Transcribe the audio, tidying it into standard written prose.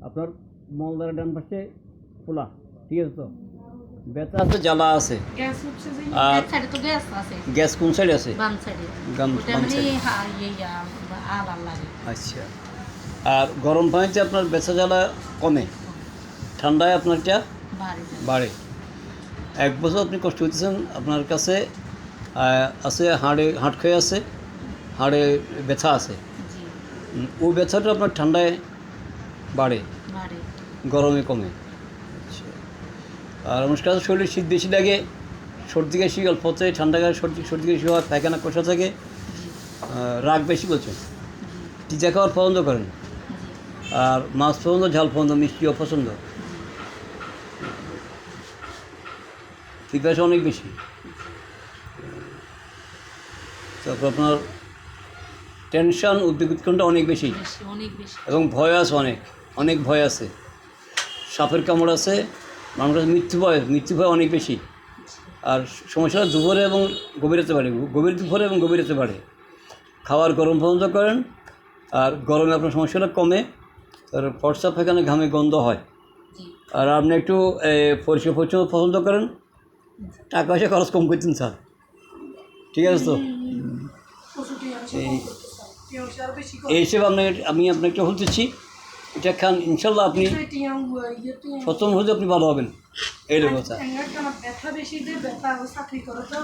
আপনার মলদারের ডান পাশে খোলা, ঠিক আছে? তো ব্যথা আছে, জ্বালা আছে, গ্যাস হচ্ছে যে আর এক সাইডে তো গ্যাস আছে, গ্যাস কোন সাইডে আছে? বাম সাইডে। বাম ওটা বাম মানে সাইডে। আল লাগে। আচ্ছা, আর গরম পানিতে আপনার ব্যথা জ্বালা কমে, ঠান্ডায় আপনার এটা বাড়ি যায়। বাড়ে। 1 বছর আপনি কষ্ট হইতেছেন, আপনার কাছে আছে হাড় ক্ষয় আছে, হাড়ে ব্যথা আছে। জি, ওই ব্যথাটা আপনার ঠান্ডায় বাড়ে, বাড়ি। গরমে কমে। আচ্ছা, আর আমার কাছে শরীরে শীত বেশি লাগে, সর্দি কাশি অল্প হচ্ছে, ঠান্ডা গায়ে সর্দি কাশি হওয়ার পায়খানা কষা থাকে, জি, রাগ বেশি বলছেন, জি, টিজা খাওয়ার পছন্দ করেন, জি, আর মাছ পছন্দ, ঝাল পছন্দ, মিষ্টিও পছন্দ, পিপাসা অনেক বেশি। তারপর আপনার টেনশন, উদ্বেগ উৎকণ্ঠা অনেক বেশি, বেশি, অনেক বেশি। এবং ভয় আছে, অনেক অনেক ভয় আছে, সাপের কামড় আছে, মানুষের মৃত্যু ভয় অনেক বেশি। আর সমস্যাটা দুপুরে এবং গভীর হতে পারে, গভীর দুপুরে এবং গভীর হতে পারে। খাবার গরম পছন্দ করেন, আর গরমে আপনার সমস্যাটা কমে, আর ফর্সা পায়খানা ঘামে গন্ধ হয়। জি, আর আপনি একটু পরিষ্কার পরিচ্ছন্ন পছন্দ করেন, টাকা পয়সা খরচ কম করতেন স্যার, ঠিক আছে? তো এই হিসেবে আমি আপনাকে একটা বলতেছি, এটা খান, ইনশাল্লাহ আপনি প্রথম হতে আপনি ভালো হবেন, এই কথা। ব্যথা বেশি, ব্যথা চাকরি করে তো।